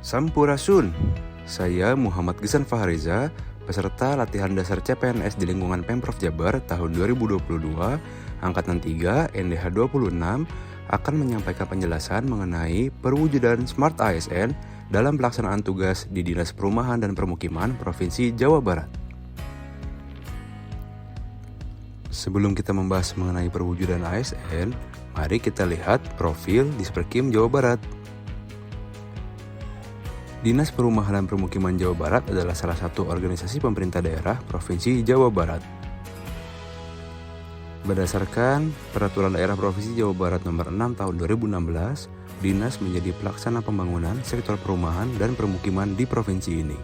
Sampurasun, saya Muhammad Gisan Fahriza, peserta latihan dasar CPNS di lingkungan Pemprov Jabar tahun 2022, Angkatan 3, NDH 26, akan menyampaikan penjelasan mengenai perwujudan Smart ASN dalam pelaksanaan tugas di Dinas Perumahan dan Permukiman Provinsi Jawa Barat. Sebelum kita membahas mengenai perwujudan ASN, mari kita lihat profil Disperkim Jawa Barat. Dinas Perumahan dan Permukiman Jawa Barat adalah salah satu organisasi pemerintah daerah Provinsi Jawa Barat. Berdasarkan Peraturan Daerah Provinsi Jawa Barat Nomor 6 Tahun 2016, Dinas menjadi pelaksana pembangunan sektor perumahan dan permukiman di provinsi ini.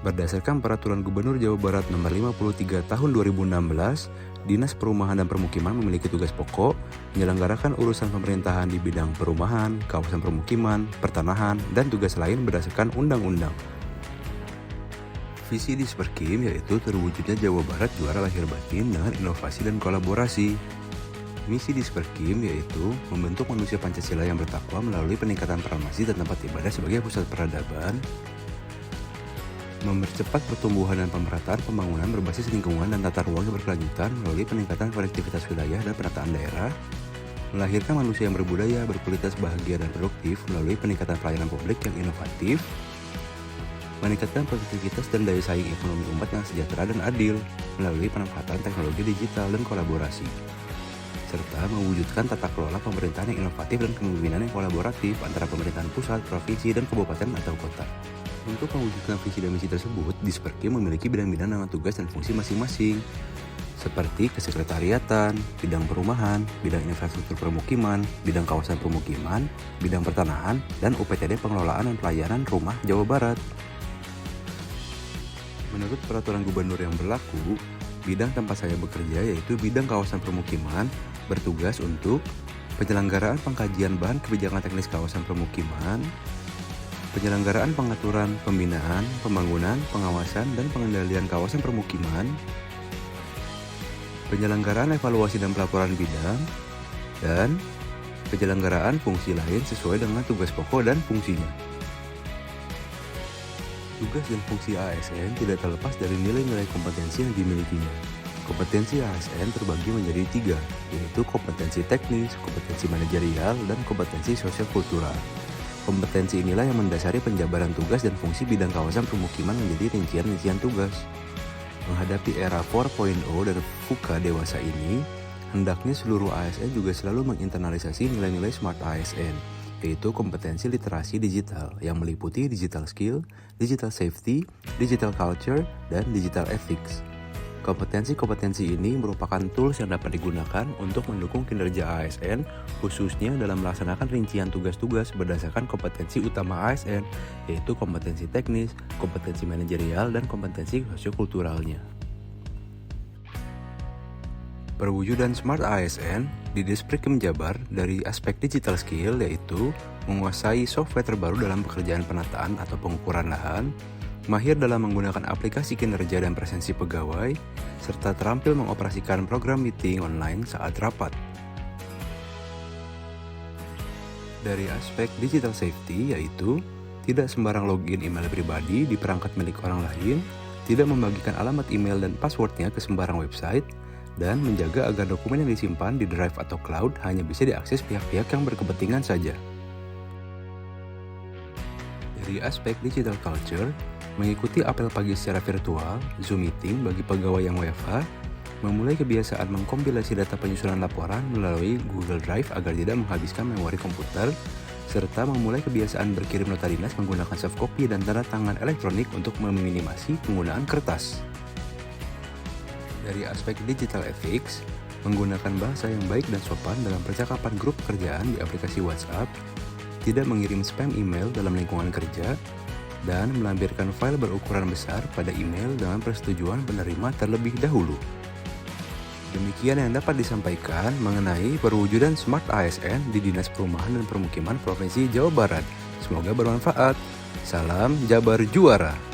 Berdasarkan Peraturan Gubernur Jawa Barat Nomor 53 Tahun 2016, Dinas Perumahan dan Permukiman memiliki tugas pokok menyelenggarakan urusan pemerintahan di bidang perumahan, kawasan permukiman, pertanahan, dan tugas lain berdasarkan undang-undang. Visi Disperkim yaitu terwujudnya Jawa Barat juara lahir batin dengan inovasi dan kolaborasi. Misi Disperkim yaitu membentuk manusia Pancasila yang bertakwa melalui peningkatan peran masjid dan tempat ibadah sebagai pusat peradaban, mempercepat pertumbuhan dan pemerataan pembangunan berbasis lingkungan dan tata ruang yang berkelanjutan melalui peningkatan konektivitas wilayah dan penataan daerah, melahirkan manusia yang berbudaya, berkualitas, bahagia, dan produktif melalui peningkatan pelayanan publik yang inovatif, meningkatkan produktivitas dan daya saing ekonomi umat yang sejahtera dan adil melalui pemanfaatan teknologi digital dan kolaborasi, serta mewujudkan tata kelola pemerintahan yang inovatif dan kepemimpinan yang kolaboratif antara pemerintahan pusat, provinsi, dan kabupaten atau kota. Untuk mewujudkan visi dan misi tersebut, Disperkim memiliki bidang-bidang dengan tugas dan fungsi masing-masing, seperti kesekretariatan, bidang perumahan, bidang infrastruktur permukiman, bidang kawasan permukiman, bidang pertanahan, dan UPTD pengelolaan dan pelayanan rumah Jawa Barat. Menurut peraturan gubernur yang berlaku, bidang tempat saya bekerja yaitu bidang kawasan permukiman bertugas untuk penyelenggaraan pengkajian bahan kebijakan teknis kawasan permukiman, penyelenggaraan pengaturan, pembinaan, pembangunan, pengawasan, dan pengendalian kawasan permukiman, penyelenggaraan evaluasi dan pelaporan bidang, dan penyelenggaraan fungsi lain sesuai dengan tugas pokok dan fungsinya. Tugas dan fungsi ASN tidak terlepas dari nilai-nilai kompetensi yang dimilikinya. Kompetensi ASN terbagi menjadi 3, yaitu kompetensi teknis, kompetensi manajerial, dan kompetensi sosial-kultural. Kompetensi inilah yang mendasari penjabaran tugas dan fungsi bidang kawasan permukiman menjadi rincian-rincian tugas. Menghadapi era 4.0 dan VUCA dewasa ini, hendaknya seluruh ASN juga selalu menginternalisasi nilai-nilai Smart ASN, yaitu kompetensi literasi digital yang meliputi digital skill, digital safety, digital culture, dan digital ethics. Kompetensi-kompetensi ini merupakan tools yang dapat digunakan untuk mendukung kinerja ASN, khususnya dalam melaksanakan rincian tugas-tugas berdasarkan kompetensi utama ASN, yaitu kompetensi teknis, kompetensi manajerial, dan kompetensi sosiokulturalnya. Perwujudan Smart ASN di Disperkim Jabar dari aspek digital skill yaitu menguasai software terbaru dalam pekerjaan penataan atau pengukuran lahan, mahir dalam menggunakan aplikasi kinerja dan presensi pegawai, serta terampil mengoperasikan program meeting online saat rapat. Dari aspek digital safety yaitu tidak sembarang login email pribadi di perangkat milik orang lain, tidak membagikan alamat email dan passwordnya ke sembarang website, dan menjaga agar dokumen yang disimpan di drive atau cloud hanya bisa diakses pihak-pihak yang berkepentingan saja. Dari aspek digital culture, mengikuti apel pagi secara virtual, Zoom meeting bagi pegawai yang WFH, memulai kebiasaan mengkompilasi data penyusunan laporan melalui Google Drive agar tidak menghabiskan memori komputer, serta memulai kebiasaan berkirim nota dinas menggunakan soft copy dan tanda tangan elektronik untuk meminimasi penggunaan kertas. Dari aspek digital ethics, menggunakan bahasa yang baik dan sopan dalam percakapan grup pekerjaan di aplikasi WhatsApp, tidak mengirim spam email dalam lingkungan kerja, dan melampirkan file berukuran besar pada email dengan persetujuan penerima terlebih dahulu. Demikian yang dapat disampaikan mengenai perwujudan Smart ASN di Dinas Perumahan dan Permukiman Provinsi Jawa Barat. Semoga bermanfaat. Salam Jabar Juara!